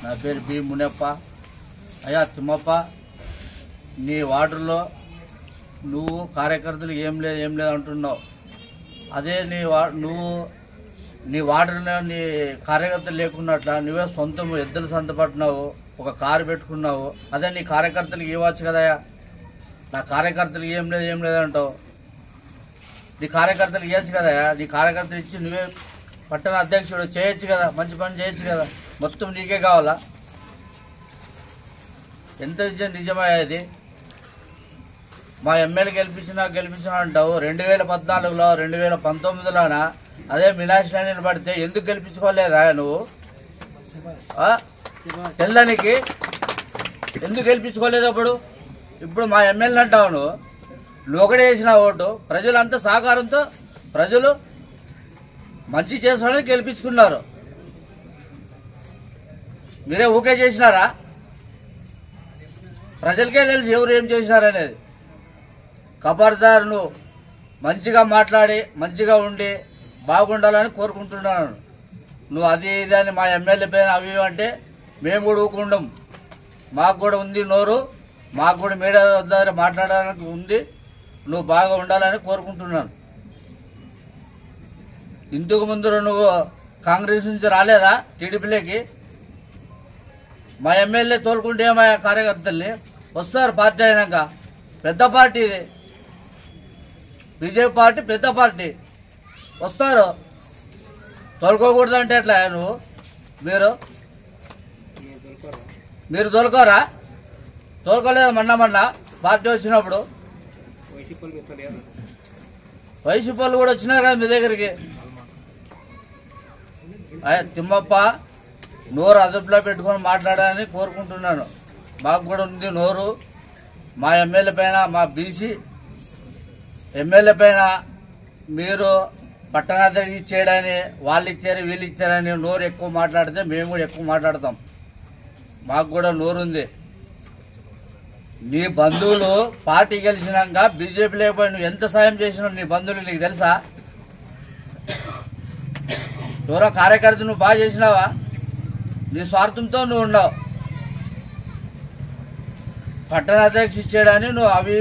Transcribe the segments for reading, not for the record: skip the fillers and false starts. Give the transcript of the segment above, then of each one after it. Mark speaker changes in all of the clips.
Speaker 1: నా పేరు బి మునప్ప. అయ్యా తిమ్మప్ప, నీ వార్డులో నువ్వు కార్యకర్తలు ఏం లేదు అంటున్నావు. అదే నువ్వు నీ వార్డులో నీ కార్యకర్తలు లేకున్నట్ల నువ్వే సొంతం ఎద్దులు సంతపట్టినావు, ఒక కారు పెట్టుకున్నావు. అదే నీ కార్యకర్తలకు ఇవ్వచ్చు కదయా. నా కార్యకర్తలు ఏం లేదు అంటావు. నీ కార్యకర్తలు ఇవ్వచ్చు కదయా. నీ కార్యకర్తలు ఇచ్చి నువ్వే పట్టణ అధ్యక్షుడు చేయొచ్చు కదా, మంచి పని చేయొచ్చు కదా. మొత్తం నీకే కావాలా? ఎంత నిజమయ్యా ఇది? మా ఎమ్మెల్యే గెలిపించినా అంటావు. 2014లో 2019లోన అదే మీనాక్షి నిలబడితే ఎందుకు గెలిపించుకోలేదా నువ్వు? తెల్లానికి ఎందుకు గెలిపించుకోలేదు? ఇప్పుడు మా ఎమ్మెల్యే అంటావు నువ్వు ఒకటే వేసిన ఓటు. ప్రజలంతా సహకారంతో ప్రజలు మంచి చేసాడని గెలిపించుకున్నారు. మీరే ఊకే చేసినారా? ప్రజలకే తెలుసు ఎవరు ఏం చేసినారనేది. ఖబర్దార్, నువ్వు మంచిగా మాట్లాడి మంచిగా ఉండి బాగుండాలని కోరుకుంటున్నాను. నువ్వు అది ఇది అని మా ఎమ్మెల్యే పైన అవి అంటే మేము కూడా ఊకుండం. మాకు కూడా ఉంది నోరు, మాకు కూడా మీడియా ద్వారా మాట్లాడడానికి ఉంది. నువ్వు బాగా ఉండాలని కోరుకుంటున్నాను. ఇంతకు ముందు నువ్వు కాంగ్రెస్ నుంచి రాలేదా టీడీపీలోకి? మా ఎమ్మెల్యే తోలుకుంటే మా కార్యకర్తల్ని వస్తారు. పార్టీ అయినాక పెద్ద పార్టీ ఇది, బీజేపీ పార్టీ పెద్ద పార్టీ, వస్తారు. తోలుకోకూడదంటే ఎట్లా? మీరు తోలుకోరా? తోలుకోలేదు మొన్న పార్టీ వచ్చినప్పుడు. వైసీపీ వాళ్ళు కూడా వచ్చినారు కదా మీ దగ్గరికి. తిమ్మప్ప, నోరు అదుపులో పెట్టుకొని మాట్లాడాలని కోరుకుంటున్నాను. మాకు కూడా ఉంది నోరు. మా ఎమ్మెల్యే పైన, మా బీసీ ఎమ్మెల్యే పైన మీరు పట్టణాధికారి ఇచ్చేయడని, వాళ్ళు ఇచ్చారు వీళ్ళు ఇచ్చారని నోరు ఎక్కువ మాట్లాడితే మేము కూడా ఎక్కువ మాట్లాడతాం. మాకు కూడా నోరు ఉంది. నీ బంధువులు పార్టీ గెలిచినాక బీజేపీ లేకపోయి నువ్వు ఎంత సాయం చేసినావు నీ బంధువులు నీకు తెలుసా? ఎవరో కార్యకర్త నువ్వు బాగా చేసినావా? నీ స్వార్థంతో నువ్వు ఉండవు. పట్టణాధ్యక్ష ఇచ్చేయడాన్ని నువ్వు అవి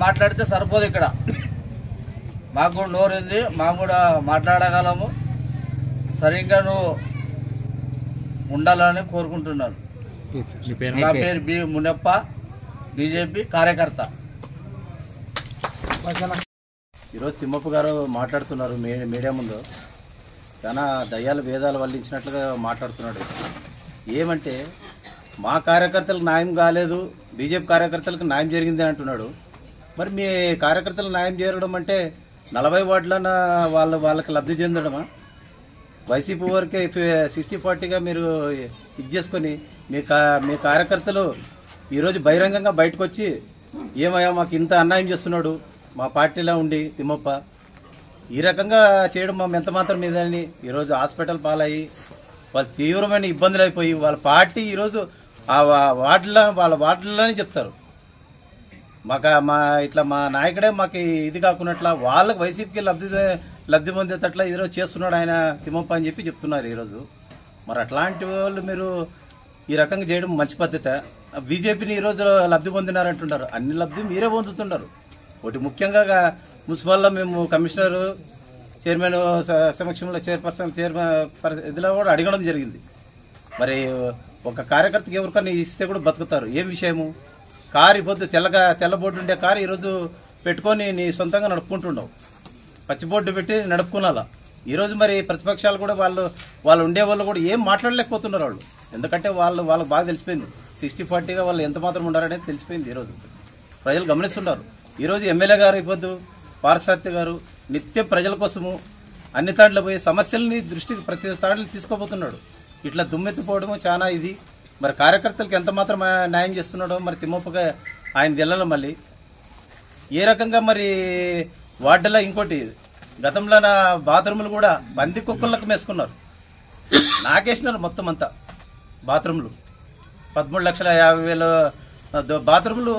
Speaker 1: మాట్లాడితే సరిపోదు. ఇక్కడ మాకు కూడా నోరు ఉంది, మాకు కూడా మాట్లాడగలము. సరిగ్గా నువ్వు ఉండాలని కోరుకుంటున్నాను. నా పేరు బి మునప్ప, బీజేపీ కార్యకర్త.
Speaker 2: ఈరోజు తిమ్మప్ప గారు మాట్లాడుతున్నారు మీడియా ముందు. చాలా దయ్యాలు వేదాలు వల్లించినట్లుగా మాట్లాడుతున్నాడు. ఏమంటే మా కార్యకర్తలకు న్యాయం కాలేదు, బీజేపీ కార్యకర్తలకు న్యాయం జరిగింది అంటున్నాడు. మరి మీ కార్యకర్తలకు న్యాయం జరగడం అంటే 40 వార్డులన వాళ్ళకి లబ్ధి చెందడమా? వైసీపీ వరకే 60-40గా మీరు ఇది చేసుకొని మీ కార్యకర్తలు ఈరోజు బహిరంగంగా బయటకు వచ్చి ఏమయ్యా మాకు ఇంత అన్యాయం చేస్తున్నాడు మా పార్టీలో ఉండి తిమ్మప్ప, ఈ రకంగా చేయడం మా ఎంత మాత్రం మీదని ఈరోజు హాస్పిటల్ పాలయ్యి వాళ్ళు తీవ్రమైన ఇబ్బందులు అయిపోయి వాళ్ళ పార్టీ ఈరోజు వాళ్ళ వార్డులనే చెప్తారు. ఇట్లా మా నాయకుడే మాకు ఇది కాకున్నట్లా వాళ్ళకి వైసీపీకి లబ్ధి పొందేటట్లా ఈరోజు చేస్తున్నాడు ఆయన తిమ్మప్ప అని చెప్పి చెప్తున్నారు ఈరోజు. మరి అట్లాంటి వాళ్ళు మీరు ఈ రకంగా చేయడం మంచి పద్ధతి. బీజేపీని ఈరోజు లబ్ధి పొందినారంటున్నారు. అన్ని లబ్ధి మీరే పొందుతున్నారు. ఒకటి ముఖ్యంగా మున్సిపల్లో మేము కమిషనరు, చైర్మన్ సమక్షంలో చైర్పర్సన్ ఇదిలో కూడా అడగడం జరిగింది. మరి ఒక కార్యకర్తకి ఎవరికన్నా ఇస్తే కూడా బతుకుతారు. ఏం విషయము? కారు పొద్దు తెల్ల బోర్డు ఉండే కారు ఈరోజు పెట్టుకొని నీ సొంతంగా నడుపుకుంటుండవు, పచ్చి బోర్డు పెట్టి నడుపుకున్నాలా. ఈరోజు మరి ప్రతిపక్షాలు కూడా వాళ్ళు ఉండే వాళ్ళు కూడా ఏం మాట్లాడలేకపోతున్నారు వాళ్ళు. ఎందుకంటే వాళ్ళకి బాగా తెలిసిపోయింది 60-40గా వాళ్ళు ఎంత మాత్రం ఉండారనేది తెలిసిపోయింది. ఈరోజు ప్రజలు గమనిస్తున్నారు. ఈరోజు ఎమ్మెల్యే గారు అయిపోద్దు పార్సార్థి గారు నిత్యం ప్రజల కోసము అన్ని తాండ్లు పోయి సమస్యల్ని దృష్టికి ప్రతి తాండ్లు తీసుకోబోతున్నాడు. ఇట్లా దుమ్మెత్తిపోవడము చాలా ఇది. మరి కార్యకర్తలకు ఎంత మాత్రం న్యాయం చేస్తున్నాడో మరి తిమ్మప్పగా ఆయన తెల్లలో మళ్ళీ ఏ రకంగా మరి వార్డులో ఇంకోటి గతంలో నా బాత్రూములు కూడా పంది కుక్కలకు మేసుకున్నారు, నాకేసినారు మొత్తం అంతా. బాత్రూములు 13,50,000 బాత్రూములు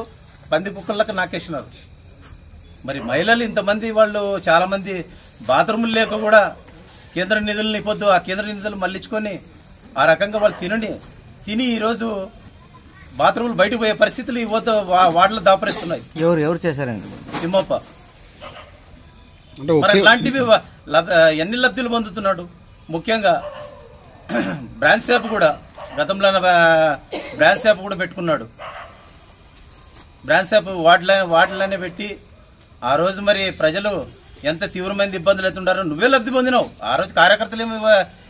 Speaker 2: పంది కుక్కలకు నాకేసినారు. మరి మహిళలు ఇంతమంది వాళ్ళు చాలామంది బాత్రూములు లేక కూడా కేంద్ర నిధులను పొద్దు ఆ కేంద్ర నిధులు మళ్ళించుకొని ఆ రకంగా వాళ్ళు తినని తిని ఈరోజు బాత్రూములు బయటకు పోయే పరిస్థితులు ఈ వాటిలో దాపరిస్తున్నాయి.
Speaker 3: ఎవరు చేశారండి?
Speaker 2: తిమ్మప్ప. మరి ఇలాంటివి ఎన్ని లబ్ధులు పొందుతున్నాడు? ముఖ్యంగా బ్రాంచ్ షాప్ కూడా గతంలో బ్రాంచ్ షాప్ కూడా పెట్టుకున్నాడు. బ్రాంచ్ షాప్ వాటిలోనే పెట్టి ఆ రోజు మరి ప్రజలు ఎంత తీవ్రమైన ఇబ్బందులు అవుతుంటారో నువ్వే లబ్ధి పొందినావు. ఆ రోజు కార్యకర్తలు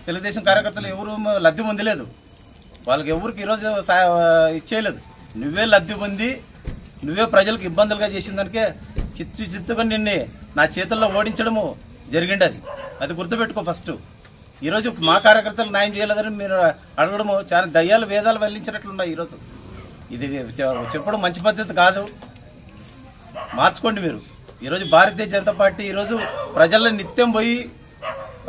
Speaker 2: తెలుగుదేశం కార్యకర్తలు ఎవరు లబ్ధి పొందలేదు, వాళ్ళకి ఎవరికి ఈరోజు ఇచ్చేయలేదు. నువ్వే లబ్ధి పొంది నువ్వే ప్రజలకు ఇబ్బందులుగా చేసిన దానికే చిత్తుగా నిన్ను నా చేతుల్లో ఓడించడము జరిగింది. అది గుర్తుపెట్టుకో ఫస్ట్. ఈరోజు మా కార్యకర్తలకు న్యాయం చేయలేదని మీరు అడగడము చాలా దయ్యాలు వేదాలు వల్లించినట్లున్నాయి. ఈరోజు ఇది చెప్పడం మంచి పద్ధతి కాదు, మార్చుకోండి మీరు. ఈరోజు భారతీయ జనతా పార్టీ ఈరోజు ప్రజల్లో నిత్యం పోయి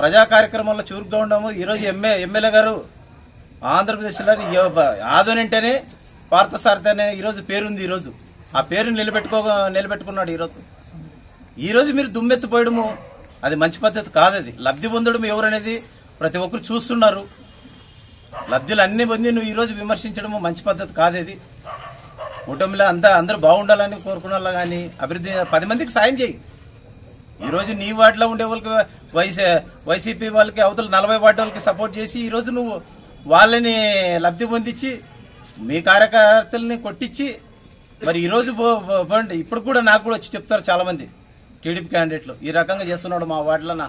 Speaker 2: ప్రజా కార్యక్రమాల్లో చురుగ్గా ఉండము. ఈరోజు ఎమ్మెల్యే గారు ఆంధ్రప్రదేశ్లో ఆదోనంటేనే పార్థసారథి అనే ఈరోజు పేరుంది. ఈరోజు ఆ పేరుని నిలబెట్టుకున్నాడు. ఈరోజు మీరు దుమ్మెత్తిపోయడము అది మంచి పద్ధతి కాదు. అది లబ్ధి పొందడం ఎవరనేది ప్రతి ఒక్కరు చూస్తున్నారు. లబ్ధులు అన్ని పొంది నువ్వు ఈరోజు విమర్శించడము మంచి పద్ధతి కాదేది. కుటుంబంలో అందరూ బాగుండాలని కోరుకున్నా కానీ అభివృద్ధి 10 మందికి సాయం చేయి. ఈరోజు నీ వార్డులో ఉండే వాళ్ళకి వైసీపీ వాళ్ళకి అవతల 40 వార్డు వాళ్ళకి సపోర్ట్ చేసి ఈరోజు నువ్వు వాళ్ళని లబ్ధి పొందించి మీ కార్యకర్తల్ని కొట్టించి మరి ఈరోజు పోండి. ఇప్పుడు కూడా నాకు కూడా వచ్చి చెప్తారు చాలామంది టీడీపీ క్యాండిడేట్లు ఈ రకంగా చేస్తున్నాడు మా వార్డులో.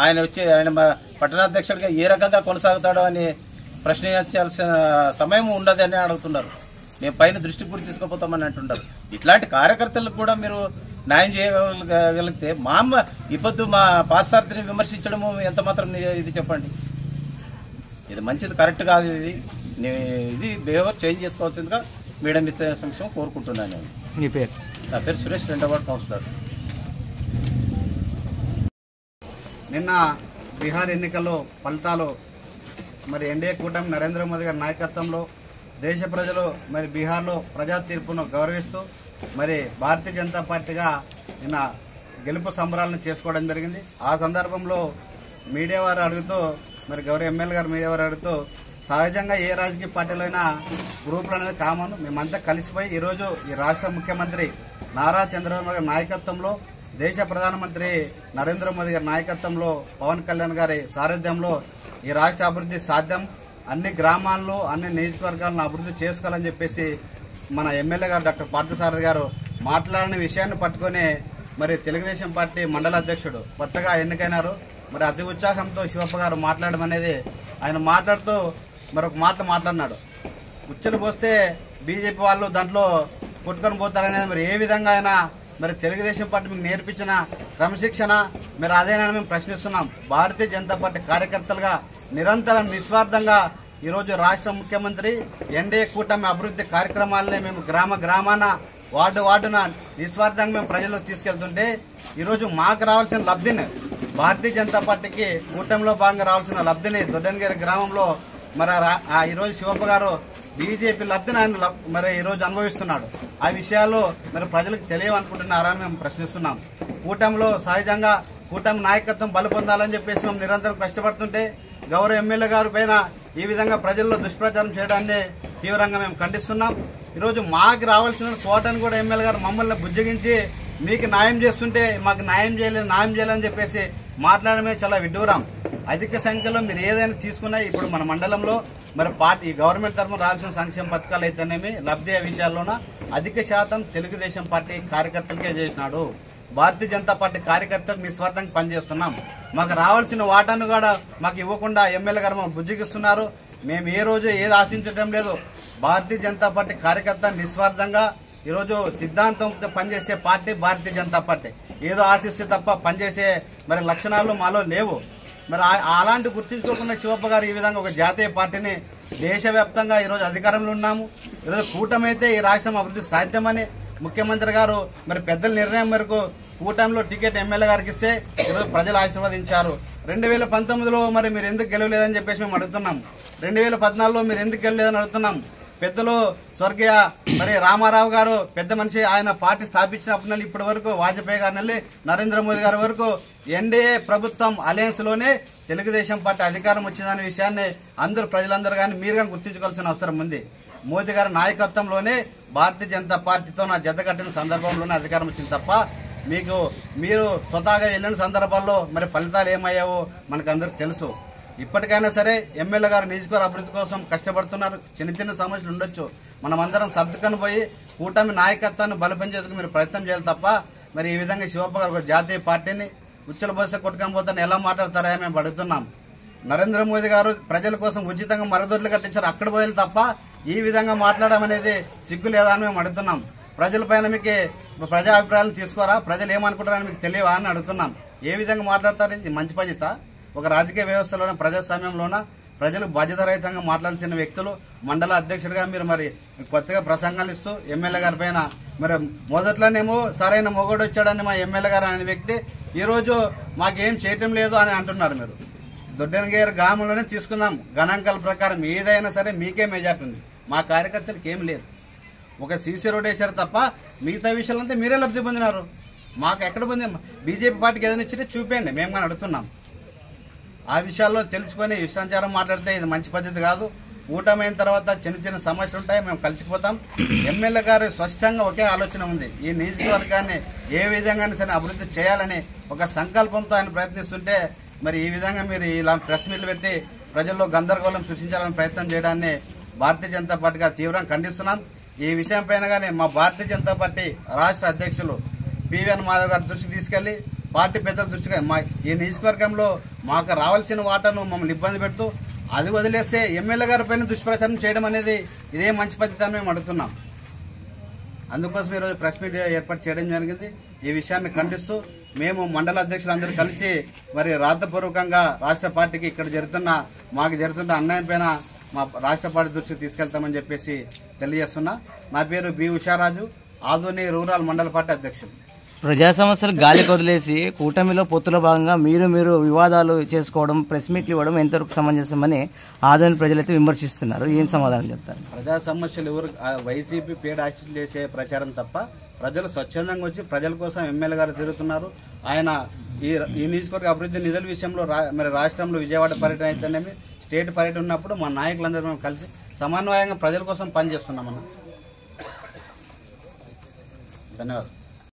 Speaker 2: ఆయన పట్టణాధ్యక్షుడిగా ఏ రకంగా కొనసాగుతాడో అని ప్రశ్నించాల్సిన సమయం ఉండదని అడుగుతున్నారు. మేము పైన దృష్టి కూడా తీసుకుపోతామని అంటున్నారు. ఇట్లాంటి కార్యకర్తలకు కూడా మీరు న్యాయం చేయగలిగితే ఇప్పుడు మా పార్థసారథిని విమర్శించడము ఎంత మాత్రం ఇది చెప్పండి. ఇది మంచిది కరెక్ట్ కాదు. ఇది బిహేవియర్ చేంజ్ చేసుకోవాల్సిందిగా మేడం మిత్ర సంక్షేమం కోరుకుంటున్నాను నేను.
Speaker 3: మీ పేరు?
Speaker 2: నా పేరు సురేష్, 2వ వార్డు కౌన్సిలర్.
Speaker 4: నిన్న బీహార్ ఎన్నికల్లో ఫలితాలు మరి ఎన్డీఏ కూటమి నరేంద్ర మోదీ గారి నాయకత్వంలో దేశ ప్రజలు మరి బీహార్లో ప్రజా తీర్పును గౌరవిస్తూ మరి భారతీయ జనతా పార్టీగా నిన్న గెలుపు సంబరాలను చేసుకోవడం జరిగింది. ఆ సందర్భంలో మీడియా వారు అడుగుతూ మరి గౌరవ ఎమ్మెల్యే గారు మీడియా వారు అడుగుతూ సహజంగా ఏ రాజకీయ పార్టీలో అయినా గ్రూపులు అనేది కామన్. మేమంతా కలిసిపోయి ఈరోజు ఈ రాష్ట్ర ముఖ్యమంత్రి నారా చంద్రబాబు గారి నాయకత్వంలో దేశ ప్రధానమంత్రి నరేంద్ర మోదీ గారి నాయకత్వంలో పవన్ కళ్యాణ్ గారి సారథ్యంలో ఈ రాష్ట్ర అభివృద్ధి సాధ్యం, అన్ని గ్రామాల్లో అన్ని నియోజకవర్గాలను అభివృద్ధి చేసుకోవాలని చెప్పేసి మన ఎమ్మెల్యే గారు డాక్టర్ పార్థసారథి గారు మాట్లాడిన విషయాన్ని పట్టుకొని మరి తెలుగుదేశం పార్టీ మండల అధ్యక్షుడు కొత్తగా ఎన్నికైనారు. మరి అతి ఉత్సాహంతో శివప్ప గారు మాట్లాడడం అనేది ఆయన మాట్లాడుతూ మరొక మాట్లాడినాడు. ఉచ్చులు పోస్తే బీజేపీ వాళ్ళు దాంట్లో కొట్టుకొని పోతారనేది మరి ఏ విధంగా అయినా మరి తెలుగుదేశం పార్టీ మీకు నేర్పించిన క్రమశిక్షణ మరి అదేనా మేము ప్రశ్నిస్తున్నాం. భారతీయ జనతా పార్టీ కార్యకర్తలుగా నిరంతరం నిస్వార్థంగా ఈరోజు రాష్ట్ర ముఖ్యమంత్రి ఎన్డీఏ కూటమి అభివృద్ధి కార్యక్రమాలనే మేము గ్రామాన వార్డున నిస్వార్థంగా మేము ప్రజలకు తీసుకెళ్తుంటే ఈరోజు మాకు రావాల్సిన లబ్ధిని భారతీయ జనతా పార్టీకి కూటమిలో భాగంగా రావాల్సిన లబ్ధిని దొడ్డనగిరి గ్రామంలో మరి ఈరోజు శివప్ప గారు బీజేపీ లబ్ధిని ఆయన మరి ఈరోజు అనుభవిస్తున్నాడు. ఆ విషయాలు మరి ప్రజలకు తెలియవనుకుంటున్నారని మేము ప్రశ్నిస్తున్నాం. కూటమిలో సహజంగా కూటమి నాయకత్వం బలపొందాలని చెప్పేసి మేము నిరంతరం కష్టపడుతుంటే గౌరవ ఎమ్మెల్యే గారి పైన ఈ విధంగా ప్రజల్లో దుష్ప్రచారం చేయడాన్ని తీవ్రంగా మేము ఖండిస్తున్నాం. ఈరోజు మాకు రావాల్సిన కోటను కూడా ఎమ్మెల్యే గారు మమ్మల్ని బుజ్జగించి మీకు న్యాయం చేస్తుంటే మాకు న్యాయం చేయాలని చెప్పేసి మాట్లాడమే చాలా విడ్డూరం. అధిక సంఖ్యలో మీరు ఏదైనా తీసుకున్నా ఇప్పుడు మన మండలంలో మరి పార్టీ గవర్నమెంట్ తరఫున రావాల్సిన సంక్షేమ పథకాలు అయితేనేమి లబ్ధి విషయాల్లోన అధిక శాతం తెలుగుదేశం పార్టీ కార్యకర్తలకే చేసినాడు. భారతీయ జనతా పార్టీ కార్యకర్తలకు నిస్వార్థంగా పనిచేస్తున్నాం. మాకు రావాల్సిన వాటాను కూడా మాకు ఇవ్వకుండా ఎమ్మెల్యే గారు మాకు బుజ్జిగిస్తున్నారు. మేము ఏ రోజు ఏది ఆశించడం లేదు. భారతీయ జనతా పార్టీ కార్యకర్త నిస్వార్థంగా ఈరోజు సిద్ధాంతంతో పనిచేసే పార్టీ భారతీయ జనతా పార్టీ. ఏదో ఆశిస్తే తప్ప పనిచేసే మరి లక్షణాలు మాలో లేవు. మరి అలాంటి గుర్తించుకోకుండా శివప్ప గారు ఈ విధంగా ఒక జాతీయ పార్టీని దేశవ్యాప్తంగా ఈరోజు అధికారంలో ఉన్నాము. ఈరోజు కూటమి అయితే ఈ రాష్ట్రం అభివృద్ధి సాధ్యమని ముఖ్యమంత్రి గారు మరి పెద్దల నిర్ణయం మేరకు కూటమిలో టికెట్ ఎమ్మెల్యే గారికి ఇస్తే ఈరోజు ప్రజలు ఆశీర్వదించారు. 2019లో మరి మీరు ఎందుకు గెలవలేదని చెప్పేసి మేము అడుగుతున్నాం. 2014లో మీరు ఎందుకు గెలవలేదని అడుగుతున్నాం. పెద్దలు స్వర్గీయ మరి రామారావు గారు పెద్ద మనిషి, ఆయన పార్టీ స్థాపించినప్పటి నుండి ఇప్పటి వరకు వాజ్పేయి గారి నుండి నరేంద్ర మోదీ గారి వరకు ఎన్డీఏ ప్రభుత్వం అలయన్స్ లోనే తెలుగుదేశం పార్టీ అధికారం వచ్చిందనే విషయాన్ని ప్రజలందరూ కానీ మీరు కానీ గుర్తించుకోవాల్సిన అవసరం ఉంది. మోదీ గారి నాయకత్వంలోనే భారతీయ జనతా పార్టీతో నా జత కట్టిన సందర్భంలోనే అధికారం వచ్చింది తప్ప మీరు స్వతహాగా వెళ్ళిన సందర్భాల్లో మరి ఫలితాలు ఏమయ్యావో మనకు అందరికి తెలుసు. ఇప్పటికైనా సరే ఎమ్మెల్యే గారు నియోజకవర్గ అభివృద్ధి కోసం కష్టపడుతున్నారు. చిన్న చిన్న సమస్యలు ఉండొచ్చు, మనం అందరం సర్దుకొని పోయి కూటమి నాయకత్వాన్ని బలపంచేందుకు మీరు ప్రయత్నం చేయాలి తప్ప మరి ఈ విధంగా శివప్ప గారు ఒక జాతీయ పార్టీని ఉచ్చల బస్సు కొట్టుకొని పోతాను ఎలా మాట్లాడతారా మేము అడుగుతున్నాం. నరేంద్ర మోదీ గారు ప్రజల కోసం ఉచితంగా మరదొడ్లు కట్టించారు, అక్కడ పోయాలి తప్ప ఈ విధంగా మాట్లాడడం అనేది సిగ్గు లేదా అని మేము అడుగుతున్నాం. ప్రజలపైన మీకు ప్రజా అభిప్రాయాలను తీసుకోరా, ప్రజలు ఏమనుకుంటారని మీకు తెలియవా అని అడుగుతున్నాం. ఏ విధంగా మాట్లాడతారు? ఇది మంచి పద్ధత? ఒక రాజకీయ వ్యవస్థలోనే ప్రజాస్వామ్యంలోన ప్రజలకు బాధ్యత రహితంగా మాట్లాడాల్సిన వ్యక్తులు మండల అధ్యక్షుడిగా మీరు మరి కొత్తగా ప్రసంగాలు ఇస్తూ ఎమ్మెల్యే గారి పైన మరి మొదట్లోనేమో సరైన మొగోడు వచ్చాడని మా ఎమ్మెల్యే గారు అనే వ్యక్తి ఈరోజు మాకేం చేయటం లేదు అని అంటున్నారు. మీరు దొడ్డనగిరి గ్రామంలోనే తీసుకుందాం, గణాంకాల ప్రకారం ఏదైనా సరే మీకే మెజార్టీ ఉంది, మా కార్యకర్తలకు ఏం లేదు. ఒక సీసీ రోడ్ వేశారు తప్ప మిగతా విషయాలంతా మీరే లబ్ధి పొందినారు. మాకు ఎక్కడ పొంది బీజేపీ పార్టీకి ఏదైనా ఇచ్చితే చూపేయండి, మేము కానీ అడుగుతున్నాం. ఆ విషయాల్లో తెలుసుకొని ఇష్టాచారం మాట్లాడితే ఇది మంచి పద్ధతి కాదు. కూటమైన తర్వాత చిన్న చిన్న సమస్యలు ఉంటాయి, మేము కలిసిపోతాం. ఎమ్మెల్యే గారు స్పష్టంగా ఒకే ఆలోచన ఉంది, ఈ నియోజకవర్గాన్ని ఏ విధంగానే సరే అభివృద్ధి చేయాలని ఒక సంకల్పంతో ఆయన ప్రయత్నిస్తుంటే మరి ఈ విధంగా మీరు ఇలాంటి ప్రెస్ మీట్లు పెట్టి ప్రజల్లో గందరగోళం సృష్టించాలని ప్రయత్నం చేయడాన్ని భారతీయ జనతా పార్టీగా తీవ్రంగా ఖండిస్తున్నాం. ఈ విషయం పైన కానీ మా భారతీయ జనతా పార్టీ రాష్ట్ర అధ్యక్షులు పివిఎన్ మాధవ్ గారి దృష్టికి తీసుకెళ్లి పార్టీ పెద్దల దృష్టిగా ఈ నియోజకవర్గంలో మాకు రావాల్సిన వాటాను మమ్మల్ని ఇబ్బంది పెడుతూ అది వదిలేస్తే ఎమ్మెల్యే గారి పైన దుష్ప్రచారం చేయడం అనేది ఇదే మంచి పద్ధతి అని మేము అడుగుతున్నాం. అందుకోసం ఈరోజు ప్రెస్ మీట్ ఏర్పాటు చేయడం జరిగింది. ఈ విషయాన్ని ఖండిస్తూ మేము మండల అధ్యక్షులందరూ కలిసి మరి రాతపూర్వకంగా రాష్ట్ర పార్టీకి ఇక్కడ మాకు జరుగుతున్న అన్యాయం పైన మా రాష్ట్ర పార్టీ దృష్టికి తీసుకెళ్తామని చెప్పేసి తెలియజేస్తున్నా. నా పేరు బి ఉషారాజు, ఆదోని రూరల్ మండల పార్టీ అధ్యక్షులు.
Speaker 3: ప్రజా సమస్యలు గాలికి వదిలేసి కూటమిలో పొత్తులో భాగంగా మీరు వివాదాలు చేసుకోవడం, ప్రెస్ మీట్లు ఇవ్వడం ఎంతవరకు సమంజసమని ఆదోని ప్రజలైతే విమర్శిస్తున్నారు. ఏం సమాధానం చెప్తారు?
Speaker 4: ప్రజా సమస్యలు ఎవరు వైసీపీ పేడ ఆశించి చేసే ప్రచారం తప్ప ప్రజలు స్వచ్ఛందంగా వచ్చి ప్రజల కోసం ఎమ్మెల్యే గారు తిరుగుతున్నారు. ఆయన ఈ నియోజకవర్గ అభివృద్ధి నిధుల విషయంలో మరి రాష్ట్రంలో విజయవాడ పర్యటన అయితేనేమి స్టేట్ పర్యటన ఉన్నప్పుడు మా నాయకులందరూ మేము కలిసి సమన్వయంగా ప్రజల కోసం పనిచేస్తున్నామన్న. ధన్యవాదాలు.